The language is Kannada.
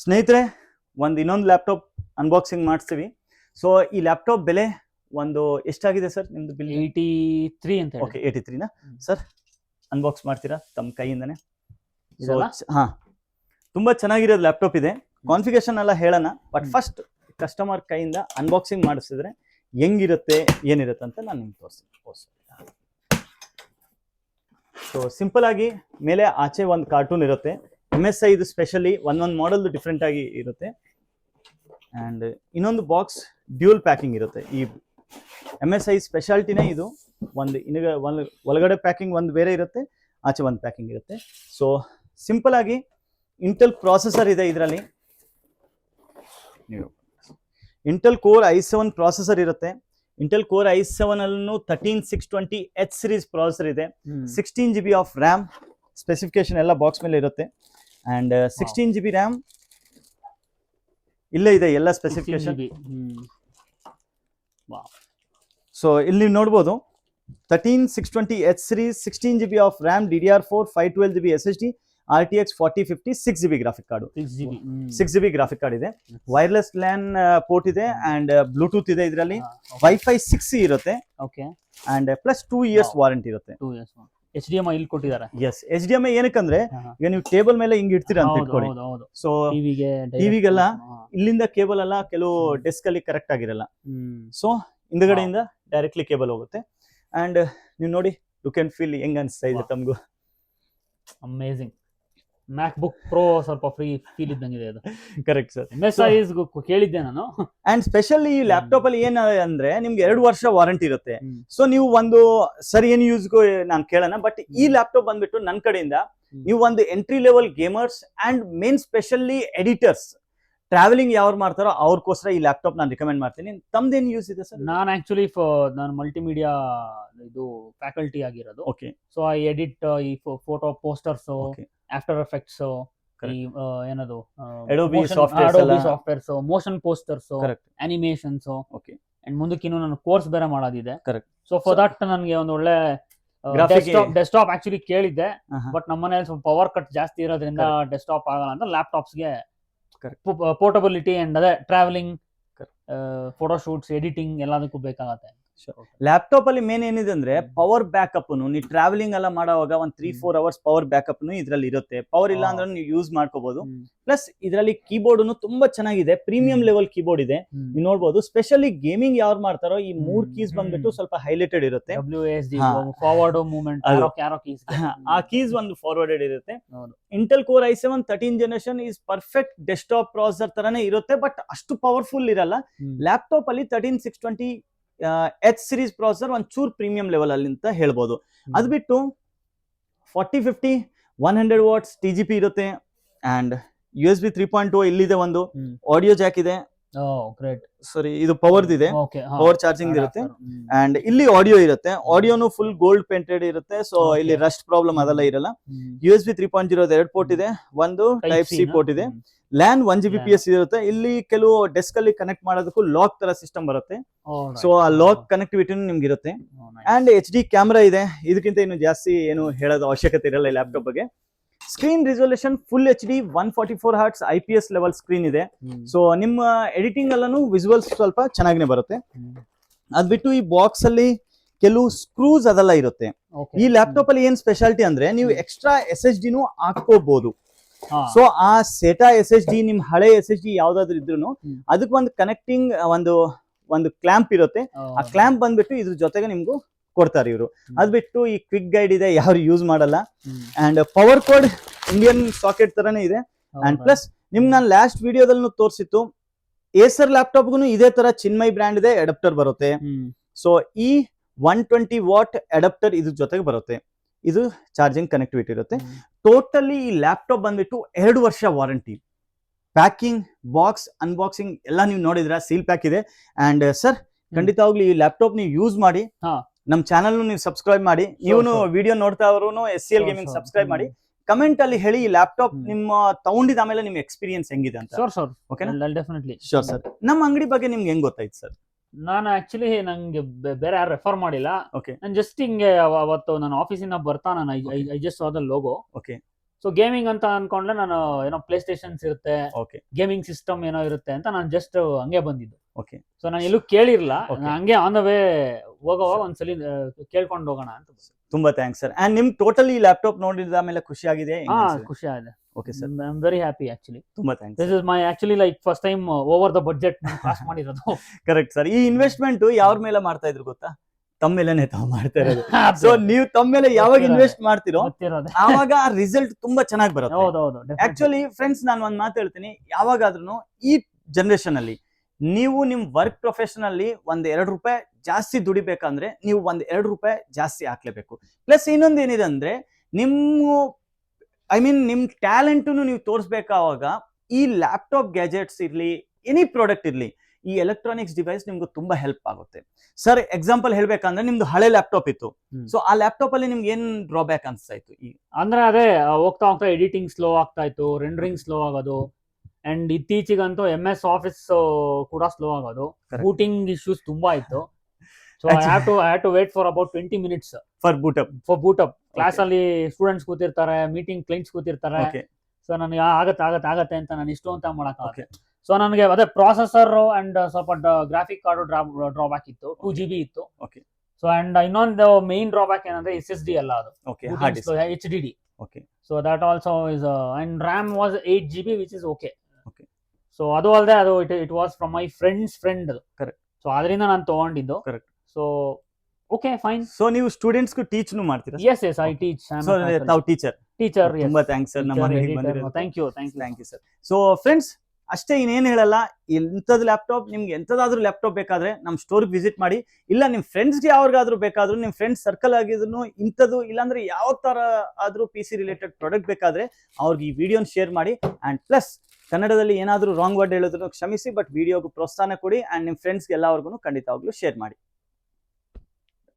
ಸ್ನೇಹಿತರೆ, ಇನ್ನೊಂದು ಲ್ಯಾಪ್ಟಾಪ್ ಅನ್ಬಾಕ್ಸಿಂಗ್ ಮಾಡಿಸ್ತೀವಿ. ಸೊ ಈ ಲ್ಯಾಪ್ಟಾಪ್ ಬೆಲೆ ಒಂದು ಎಷ್ಟಾಗಿದೆ ಸರ್ ನಿಮ್ದು ಬಿಲ್? 83 ಅಂತ ಹೇಳಿ. Okay, 83ನಾ sir? ಅನ್ಬಾಕ್ಸ್ ಮಾಡ್ತೀರಾ ತಮ್ಮ ಕೈಯಿಂದನೇ? ಇದಲ್ಲ? ಹಾ, ತುಂಬಾ ಚೆನ್ನಾಗಿರೋದು ಲ್ಯಾಪ್ಟಾಪ್ ಇದೆ. ಕಾನ್ಫಿಗರೇಷನ್ ಎಲ್ಲ ಹೇಳೋಣ, ಬಟ್ ಫಸ್ಟ್ ಕಸ್ಟಮರ್ ಕೈಯಿಂದ ಅನ್ಬಾಕ್ಸಿಂಗ್ ಮಾಡಿಸಿದ್ರೆ ಹೆಂಗಿರುತ್ತೆ ಏನಿರುತ್ತೆ ಅಂತ ನಾನು ನಿಮ್ಗೆ ತೋರಿಸ್ತೀನಿ. ಸೊ ಸಿಂಪಲ್ ಆಗಿ ಮೇಲೆ ಆಚೆ ಒಂದು ಕಾರ್ಟೂನ್ ಇರುತ್ತೆ. MSI ಇದು ಸ್ಪೆಷಲಿ ಒಂದೊಂದು ಮಾಡೆಲ್ ಡಿಫ್ರೆಂಟ್ ಆಗಿ ಇರುತ್ತೆ. ಅಂಡ್ ಇನ್ನೊಂದು ಬಾಕ್ಸ್ ಡ್ಯೂಲ್ ಪ್ಯಾಕಿಂಗ್ ಇರುತ್ತೆ. ಈ MSI ಸ್ಪೆಷಾಲಿಟಿನೇ ಇದು. ಒಂದು ಒಳಗಡೆ ಪ್ಯಾಕಿಂಗ್ ಒಂದು ಬೇರೆ ಇರುತ್ತೆ, ಆಚೆ ಒಂದು ಪ್ಯಾಕಿಂಗ್ ಇರುತ್ತೆ. ಸೊ ಸಿಂಪಲ್ ಆಗಿ ಇಂಟೆಲ್ ಪ್ರಾಸೆಸರ್ ಇದೆ ಇದರಲ್ಲಿ. ಇಂಟೆಲ್ ಕೋರ್ i7 ಪ್ರಾಸೆಸರ್ ಇರುತ್ತೆ. ಇಂಟೆಲ್ ಕೋರ್ i7 ಅಲ್ಲೂ 13620H ಸೀರೀಸ್ ಪ್ರಾಸೆಸರ್ ಇದೆ. 16 GB ಆಫ್ ರ್ಯಾಮ್ ಸ್ಪೆಸಿಫಿಕೇಶನ್ ಎಲ್ಲ ಬಾಕ್ಸ್ ಮೇಲೆ ಇರುತ್ತೆ. ಅಂಡ್ 16 GB ರ್ಯಾಮ್ ಇಲ್ಲೇ ಇದೆ, ಎಲ್ಲ ಸ್ಪೆಸಿಫಿಕೇಶನ್. ಸೊ ಇಲ್ಲಿ ನೀವು ನೋಡ್ಬೋದು 13620H series, 16 GB of RAM, DDR4, 512 GB SSD, RTX 4050, 6 GB graphic card. 6 GB graphic card ಇದೆ. ವೈರ್ಲೆಸ್ ಲ್ಯಾನ್ ಪೋರ್ಟ್ ಇದೆ ಅಂಡ್ ಬ್ಲೂಟೂತ್ ಇದೆ ಇದರಲ್ಲಿ. ವೈಫೈ 6 ಇರುತ್ತೆ. ಅಂಡ್ ಪ್ಲಸ್ 2 years ವಾರಂಟಿ ಇರುತ್ತೆ. HDMI ಇಲ್ಲಿ ಕೊಟ್ಟಿದ್ದಾರೆ. ಎಸ್, HDMI ಏನಕ್ಕಂದ್ರೆ ಈಗ ನೀವು ಟೇಬಲ್ ಮೇಲೆ ಹಿಂಗ್ ಇಡ್ತೀರಾ ಅಂತ ಇಟ್ಕೊಳ್ಳಿ. ಸೊ ಟಿವಿಗೆಲ್ಲ ಇಲ್ಲಿಂದ ಕೇಬಲ್ ಎಲ್ಲ ಕೆಲವು ಡೆಸ್ಕ್ ಅಲ್ಲಿ ಕರೆಕ್ಟ್ ಆಗಿರಲ್ಲ. ಸೊ ಹಿಂದಗಡೆಯಿಂದ ಡೈರೆಕ್ಟ್ಲಿ ಕೇಬಲ್ ಹೋಗುತ್ತೆ. ಅಂಡ್ ನೀವು ನೋಡಿ, ಯು ಕ್ಯಾನ್ ಫೀಲ್ ಹೆಂಗ್ ಅನ್ಸ್ತಾ ಇದೆ ತಮಗೂ. ಅಮೇಜಿಂಗ್. MacBook Pro ಸ್ವಲ್ಪ ಫ್ರೀ ಫೀಲ್ ಇದ್ದಂಗಿದೆ ಅದು. Correct sir. MSI ಕೇಳಿದ್ದೆ ನಾನು. ಅಂಡ್ ಸ್ಪೆಷಲಿ ಈ ಲ್ಯಾಪ್ಟಾಪ್ ಅಲ್ಲಿ ಏನ ಅಂದ್ರೆ ನಿಮ್ಗೆ 2 ವರ್ಷ ವಾರಂಟಿ ಇರುತ್ತೆ. ಸೊ ನೀವು ಒಂದು ಸರಿ ಏನ್ ಯೂಸ್ಗೂ ನಾನು ಕೇಳೋಣ, ಬಟ್ ಈ ಲ್ಯಾಪ್ಟಾಪ್ ಬಂದ್ಬಿಟ್ಟು ನನ್ನ ಕಡೆಯಿಂದ ನೀವು ಒಂದು entry level gamers and main specially editors, traveling ಯಾರು ಮಾಡ್ತಾರೋ ಅವ್ರಿಗೋಸ್ಕರ ಈ ಲ್ಯಾಪ್ಟಾಪ್ ನಾನು ರಿಕಮೆಂಡ್ ಮಾಡ್ತೀನಿ. ತಮ್ದೇನು ಯೂಸ್ ಇದೆ ಸರ್? ನಾನು ಆಕ್ಚುಲಿ ನಾನು ಮಲ್ಟಿಮೀಡಿಯಾ ಇದು ಫ್ಯಾಕಲ್ಟಿ ಆಗಿರೋದು. ಓಕೆ. ಸೊ ಐ ಎಡಿಟ್ ಈ ಫೋಟೋ ಪೋಸ್ಟರ್ಸ್, ಆಫ್ಟರ್ ಎಫೆಕ್ಟ್ಸ್, ಏನದು Adobe softwares, motion posters, animations. Okay. And ಮುಂದಕ್ಕಿನ್ನು ನಾನು ಕೋರ್ಸ್ ಬೇರೆ ಮಾಡೋದಿದೆ. ಕರೆಕ್ಟ್. ಸೊ ಫಾರ್ ದಟ್ ನನಗೆ ಒಂದು ಒಳ್ಳೆ ಡೆಸ್ಕ್ಟಾಪ್ ಆಕ್ಚುಲಿ ಕೇಳಿದ್ದೆ, ಬಟ್ ನಮ್ಮ ಮನೇಲಿ ಸ್ವಲ್ಪ ಪವರ್ ಕಟ್ ಜಾಸ್ತಿ ಇರೋದ್ರಿಂದ ಡೆಸ್ಕ್ಟಾಪ್ ಆಗಲ್ಲ ಅಂತ ಲ್ಯಾಪ್ಟಾಪ್ಸ್ಗೆ ಪೋರ್ಟಬಿಲಿಟಿ ಅಂಡ್ ಅದೇ ಟ್ರಾವೆಲಿಂಗ್, ಫೋಟೋ ಶೂಟ್ಸ್, ಎಡಿಟಿಂಗ್ ಎಲ್ಲದಕ್ಕೂ ಬೇಕಾಗತ್ತೆ. ಲ್ಯಾಪ್ಟಾಪ್ ಅಲ್ಲಿ ಮೇನ್ ಏನಿದೆ ಅಂದ್ರೆ ಪವರ್ ಬ್ಯಾಕಪ್. ನೀವು ಟ್ರಾವೆಲಿಂಗ್ ಎಲ್ಲ ಮಾಡುವಾಗ ಒಂದು 3-4 hours ಪವರ್ ಬ್ಯಾಕಪ್ ಇದ್ರಲ್ಲಿ ಇರುತ್ತೆ. ಪವರ್ ಇಲ್ಲ ಅಂದ್ರೆ ನೀವು ಯೂಸ್ ಮಾಡ್ಕೋಬಹುದು. ಪ್ಲಸ್ ಇದರಲ್ಲಿ ಕೀಬೋರ್ಡ್ ತುಂಬಾ ಚೆನ್ನಾಗಿದೆ, ಪ್ರೀಮಿಯಂ ಲೆವೆಲ್ ಕೀಬೋರ್ಡ್ ಇದೆ. ನೀವು ನೋಡಬಹುದು, ಸ್ಪೆಷಲಿ ಗೇಮಿಂಗ್ ಯಾರು ಮಾಡ್ತಾರೋ ಈ 3 ಕೀಸ್ ಬಂದ್ಬಿಟ್ಟು ಸ್ವಲ್ಪ ಹೈಲೈಟೆಡ್ ಇರುತ್ತೆ. ಫಾರ್ವರ್ಡ್ ಮೂವ್ಮೆಂಟ್, ಆ ಕೀಸ್ ಒಂದು ಫಾರ್ವರ್ಡೆಡ್ ಇರುತ್ತೆ. Intel core i7 13th generation is perfect desktop processor ತರಾನೇ ಇರುತ್ತೆ, ಬಟ್ ಅಷ್ಟು ಪವರ್ಫುಲ್ ಇರಲ್ಲ. ಲ್ಯಾಪ್ಟಾಪ್ ಅಲ್ಲಿ 13620H ಸೀರೀಸ್ ಪ್ರಾಸೆಸರ್ ಒಂಚೂರು ಪ್ರೀಮಿಯಂ ಲೆವೆಲ್ ಅಲ್ಲಿ ಅಂತ ಹೇಳ್ಬೋದು. ಅದು ಬಿಟ್ಟು 4050 100 watts TGP ಇರುತ್ತೆ. ಅಂಡ್ USB 3.0 ಇಲ್ಲಿದೆ. ಒಂದು ಆಡಿಯೋ ಜಾಕ್ ಇದೆ. ಸಾರಿ, ಇದು ಪವರ್ ಇದೆ, ಪವರ್ ಚಾರ್ಜಿಂಗ್ ಇರುತ್ತೆ. ಅಂಡ್ ಇಲ್ಲಿ ಆಡಿಯೋ ಇರುತ್ತೆ. ಆಡಿಯೋನು ಫುಲ್ ಗೋಲ್ಡ್ ಪೇಂಟೆಡ್ ಇರುತ್ತೆ. ಸೊ ಇಲ್ಲಿ ರಸ್ಟ್ ಪ್ರಾಬ್ಲಮ್ ಅದೆಲ್ಲ ಇರಲ್ಲ. USB 3.0 2 ಪೋರ್ಟ್ ಇದೆ, ಒಂದು ಟೈಪ್ ಸಿ ಪೋರ್ಟ್ ಇದೆ. ಲ್ಯಾನ್ 1 Gbps ಇರುತ್ತೆ. ಇಲ್ಲಿ ಕೆಲವು ಡೆಸ್ಕ್ ಅಲ್ಲಿ ಕನೆಕ್ಟ್ ಮಾಡೋದಕ್ಕೂ ಲಾಕ್ ತರ ಸಿಸ್ಟಮ್ ಬರುತ್ತೆ. ಸೊ ಆ ಲಾಕ್ ಕನೆಕ್ಟಿವಿಟಿ ನಿಮ್ಗೆ ಇರುತ್ತೆ. ಅಂಡ್ HD ಕ್ಯಾಮ್ರಾ ಇದೆ. ಇದಕ್ಕಿಂತ ಇನ್ನು ಜಾಸ್ತಿ ಏನು ಹೇಳೋದು ಅವಶ್ಯಕತೆ ಇರಲ್ಲ ಈ ಲ್ಯಾಪ್ಟಾಪ್ ಬಗ್ಗೆ. Screen resolution full HD 144 Hz IPS level screen ಇದೆ. ಸೊ ನಿಮ್ಮ ಎಡಿಟಿಂಗ್ ಅಲ್ಲೂ ವಿಜುವಲ್ಸ್ ಸ್ವಲ್ಪ ಚೆನ್ನಾಗಿನೇ ಬರುತ್ತೆ. ಅದ್ ಬಿಟ್ಟು ಈ ಬಾಕ್ಸ್ ಅಲ್ಲಿ ಕೆಲವು ಸ್ಕ್ರೂಸ್ ಅದೆಲ್ಲ ಇರುತ್ತೆ. ಈ ಲ್ಯಾಪ್ಟಾಪ್ ಅಲ್ಲಿ ಏನ್ ಸ್ಪೆಷಾಲಿಟಿ ಅಂದ್ರೆ ನೀವು ಎಕ್ಸ್ಟ್ರಾ SSD ಹಾಕೋಬಹುದು. ಸೊ ಆ ಸೇಟಾ SSD, ನಿಮ್ ಹಳೆ SSD ಯಾವ್ದಾದ್ರು ಇದ್ರು ಅದಕ್ಕೆ ಒಂದು ಕನೆಕ್ಟಿಂಗ್ ಒಂದು ಕ್ಲಾಂಪ್ ಇರುತ್ತೆ. ಆ ಕ್ಲಾಂಪ್ ಬಂದ್ಬಿಟ್ಟು ಇದ್ರ ಜೊತೆಗೆ ನಿಮ್ಗೂ ಕೊಡ್ತಾರೆ ಇವರು. ಅದ್ ಬಿಟ್ಟು ಈ ಕ್ವಿಕ್ ಗೈಡ್ ಇದೆ, ಯಾರು ಯೂಸ್ ಮಾಡಲ್ಲ. And power code Indian socket ತರಾನೇ ಇದೆ. ಅಂಡ್ ಪ್ಲಸ್ ನಿಮ್ಗೆ ನಾನು ಲಾಸ್ಟ್ ವಿಡಿಯೋದಲ್ಲಿ ತೋರಿಸಿತ್ತು, ಏಸರ್ ಲ್ಯಾಪ್ಟಾಪ್ಗೂ ಇದೇ ತರ ಚಿನ್ಮೈ ಬ್ರ್ಯಾಂಡ್ ಇದೆ ಅಡಾಪ್ಟರ್ ಬರುತ್ತೆ. ಸೊ ಈ 120 watt ಅಡಾಪ್ಟರ್ ಇದ್ರ ಜೊತೆಗೆ ಬರುತ್ತೆ. ಇದು ಚಾರ್ಜಿಂಗ್ ಕನೆಕ್ಟಿವಿಟಿ ಇರುತ್ತೆ. ಟೋಟಲಿ ಈ ಲ್ಯಾಪ್ಟಾಪ್ ಬಂದ್ಬಿಟ್ಟು 2 ವರ್ಷ ವಾರಂಟಿ. ಪ್ಯಾಕಿಂಗ್, ಬಾಕ್ಸ್, ಅನ್ಬಾಕ್ಸಿಂಗ್ ಎಲ್ಲ ನೀವು ನೋಡಿದ್ರ, ಸೀಲ್ ಪ್ಯಾಕ್ ಇದೆ. ಅಂಡ್ ಸರ್, ಖಂಡಿತವಾಗ್ಲೂ ಈ ಲ್ಯಾಪ್ಟಾಪ್ ನೀವು ಯೂಸ್ ಮಾಡಿ. ನಮ್ ಚಾನಲ್ ನೀವು ಸಬ್ಸ್ಕ್ರೈಬ್ ಮಾಡಿ. ನೀವು ವಿಡಿಯೋ ನೋಡ್ತಾ ಅವರು SCL ಗೇಮಿಂಗ್ ಸಬ್ಸ್ಕ್ರೈಬ್ ಮಾಡಿ. ಕಮೆಂಟ್ ಅಲ್ಲಿ ಹೇಳಿ ಈ ಲ್ಯಾಪ್ಟಾಪ್ ನಿಮ್ಮ ತಗೊಂಡಿದ ಆಮೇಲೆ ನಿಮ್ ಎಕ್ಸ್ಪೀರಿಯನ್ಸ್ ಹೆಂಗಿದೆ ಅಂತ. Sure sir. ನಮ್ಮ ಅಂಗಡಿ ಬಗ್ಗೆ ನಿಮ್ಗೆ ಹೆಂಗ್ ಗೊತ್ತಾಯ್ತು ಸರ್? ನಾನು ಆಕ್ಚುಲಿ ನಂಗೆ ಬೇರೆ ಯಾರು ರೆಫರ್ ಮಾಡಿಲ್ಲ. ನಾನು ಜಸ್ಟ್ ಹಿಂಗೆ ಅವತ್ತು ನನ್ನ ಆಫೀಸಿಂದ ಬರ್ತಾ ನಾನು ಐ ಜಸ್ಟ್ ಸಾದ ಲೋಗೋ. ಓಕೆ. ಸೊ ಗೇಮಿಂಗ್ ಅಂತ ಅನ್ಕೊಂಡ್ರೆ ನಾನು ಏನೋ ಪ್ಲೇ ಸ್ಟೇಷನ್ಸ್ ಇರುತ್ತೆ, ಓಕೆ ಗೇಮಿಂಗ್ ಸಿಸ್ಟಮ್ ಏನೋ ಇರುತ್ತೆ ಅಂತ ನಾನು ಜಸ್ಟ್ ಹಂಗೆ ಬಂದಿದ್ದು. ಓಕೆ ಸೊ ನಾನು ಎಲ್ಲೂ ಕೇಳಿರ್ಲಿಲ್ಲ, Okay. ನಾನ್ ಹಂಗೆ ಆನ್ ದ ವೇ ಹೋಗೋವಾಗ ಒಂದ್ಸಲಿ ಕೇಳ್ಕೊಂಡು ಹೋಗೋಣ ಅಂತ. ತುಂಬಾ ಥ್ಯಾಂಕ್ಸ್ ಸರ್. ಅಂಡ್ ನಿಮ್ ಟೋಟಲಿ ಲ್ಯಾಪ್ಟಾಪ್ ನೋಡಿದ ಮೇಲೆ ಖುಷಿ ಆಗಿದೆ? ಖುಷಿ ಆಗಿದೆ. Okay sir, I am very happy actually. ತುಂಬಾ thanks. This is my actually like first time over the budget cost ಮಾಡಿರೋದು. Correct sir. ಈ ಇನ್ವೆಸ್ಟ್ಮೆಂಟ್ ಯಾವ್ರ ಮೇಲೆ ಮಾಡ್ತಾ ಇದ್ರು ಗೊತ್ತಾ? ತಮ್ಮ ಮೇಲೆನೆ ತಾವು ಮಾಡ್ತಾ ಇರೋದು. ಸೊ ನೀವು ತಮ್ಮ ಮೇಲೆ ಯಾವಾಗ ಇನ್ವೆಸ್ಟ್ ಮಾಡ್ತಿರೋ ಗೊತ್ತಿರೋದೆ. ಆವಾಗ ಆ ರಿಸಲ್ಟ್ ತುಂಬಾ ಚೆನ್ನಾಗಿ ಬರುತ್ತೆ. ಹೌದೌದು. ಆಕ್ಚುಲಿ ಫ್ರೆಂಡ್ಸ್, ನಾನು ಒಂದ್ ಮಾತು ಹೇಳ್ತೀನಿ, ಯಾವಾಗಾದ್ರೂ ಈ ಜನರೇಷನ್ ಅಲ್ಲಿ ನೀವು ನಿಮ್ ವರ್ಕ್ ಪ್ರೊಫೆಷನ್ ಅಲ್ಲಿ ₹2 ಜಾಸ್ತಿ ದುಡಿಬೇಕಂದ್ರೆ ನೀವು ₹2 ಜಾಸ್ತಿ ಹಾಕ್ಲೇಬೇಕು. ಪ್ಲಸ್ ಇನ್ನೊಂದು ಏನಿದೆ ಅಂದ್ರೆ ನಿಮ್ ಟ್ಯಾಲೆಂಟ್ ನೀವು ತೋರಿಸ್ಬೇಕಾವಾಗ ಈ ಲ್ಯಾಪ್ಟಾಪ್ ಗ್ಯಾಜೆಟ್ಸ್ ಇರ್ಲಿ, ಎನಿ ಪ್ರಾಡಕ್ಟ್ ಇರ್ಲಿ, ಈ ಎಲೆಕ್ಟ್ರಾನಿಕ್ಸ್ ಡಿವೈಸ್ ನಿಮ್ಗೆ ತುಂಬಾ ಹೆಲ್ಪ್ ಆಗುತ್ತೆ. ಸರ್ ಎಕ್ಸಾಂಪಲ್ ಹೇಳ್ಬೇಕಂದ್ರೆ ನಿಮ್ದು ಹಳೆ ಲ್ಯಾಪ್ಟಾಪ್ ಇತ್ತು, ಸೊ ಆ ಲ್ಯಾಪ್ಟಾಪ್ ಅಲ್ಲಿ ನಿಮ್ಗೆ ಏನ್ ಡ್ರಾಬ್ಯಾಕ್ ಅನ್ಸ್ತಾ ಇತ್ತು? ಅಂದ್ರೆ ಅದೇ ಹೋಗ್ತಾ ಹೋಗ್ತಾ ಎಡಿಟಿಂಗ್ ಸ್ಲೋ ಆಗ್ತಾ ಇತ್ತು, ರೆಂಡರಿಂಗ್ ಸ್ಲೋ ಆಗೋದು, ಅಂಡ್ ಇತ್ತೀಚೆಗಂತೂ MS ಆಫೀಸ್ ಕೂಡ ಸ್ಲೋ ಆಗೋದು, ಬೂಟಿಂಗ್ ಇಶ್ಯೂಸ್ ತುಂಬಾ ಇತ್ತು. So I have to wait for about 20 minutes for boot up. Class ಅಲ್ಲಿ ಸ್ಟೂಡೆಂಟ್ಸ್ ಕೂತಿರ್ತಾರೆ, ಮೀಟಿಂಗ್ ಕ್ಲೈಂಟ್ಸ್ ಕೂತಿರ್ತಾರೆ. ಸೊ ನನಗೆ ಆಗತ್ತೆ ಅಂತ ನಾನು ಇಷ್ಟು ಅಂತ ಮಾಡಕ್. ಸೊ ನನಗೆ ಅದೇ ಪ್ರೊಸೆಸರ್ ಅಂಡ್ ಸ್ವಲ್ಪ ಗ್ರಾಫಿಕ್ ಕಾರ್ಡ್ ಡ್ರಾಬ್ಯಾಕ್ ಇತ್ತು, 2GB ಇತ್ತು. ಸೊ ಅಂಡ್ ಇನ್ನೊಂದು ಮೇನ್ ಡ್ರಾಬ್ಯಾಕ್ ಏನಂದ್ರೆ SSD ಅಲ್ಲ, ಅದು HDD. So that also is and RAM was 8GB which is okay. So ಅದು ಅಲ್ಲದೆ ಅದು it was from my friend. Correct. So ಅದರಿಂದ ನಾನು ತಗೊಂಡಿದ್ದು. Correct. So okay fine. So ನೀವು ಸ್ಟೂಡೆಂಟ್ಸ್ ಗೂ ಟೀಚ್ ಮಾಡ್ತೀರಾ? Yes I teach. ಸೊ ತಾವು ಟೀಚರ್. ತುಂಬಾ ಥ್ಯಾಂಕ್ಸ್ ಸರ್, ನಮ್ಮ ಮನೆಗೆ ಬಂದಿರೋದು. Thank you sir. So friends, ಅಷ್ಟೇ ಇನ್ನೇನು ಹೇಳಲ್ಲ. ಇಂಥದ್ದು ಲ್ಯಾಪ್ಟಾಪ್ ನಿಮ್ಗೆ ಎಂಥದಾದ್ರೂ ಲ್ಯಾಪ್ಟಾಪ್ ಬೇಕಾದ್ರೆ ನಮ್ಮ ಸ್ಟೋರ್ಗೆ ವಿಸಿಟ್ ಮಾಡಿ, ಇಲ್ಲ ನಿಮ್ಮ ಫ್ರೆಂಡ್ಸ್ಗೆ ಯಾವ್ರಿಗಾದ್ರೂ ಬೇಕಾದ್ರೂ, ನಿಮ್ಮ ಫ್ರೆಂಡ್ಸ್ ಸರ್ಕಲ್ ಆಗಿದ್ರು ಇಂಥದ್ದು, ಇಲ್ಲಾಂದ್ರೆ ಯಾವ ತರ ಆದ್ರೂ PC ರಿಲೇಟೆಡ್ ಪ್ರಾಡಕ್ಟ್ ಬೇಕಾದ್ರೆ ಅವ್ರಿಗೆ ಈ ವಿಡಿಯೋನ ಶೇರ್ ಮಾಡಿ. ಅಂಡ್ ಪ್ಲಸ್ ಕನ್ನಡದಲ್ಲಿ ಏನಾದ್ರೂ ರಾಂಗ್ ವರ್ಡ್ ಹೇಳಿದ್ರು ಕ್ಷಮಿಸಿ, ಬಟ್ ವಿಡಿಯೋಗೂ ಪ್ರೋತ್ಸಾಹ ಕೊಡಿ. ಅಂಡ್ ನಿಮ್ಮ ಫ್ರೆಂಡ್ಸ್ಗೆ ಎಲ್ಲರಿಗೂ ಖಂಡಿತವಾಗ್ಲೂ ಶೇರ್ ಮಾಡಿ.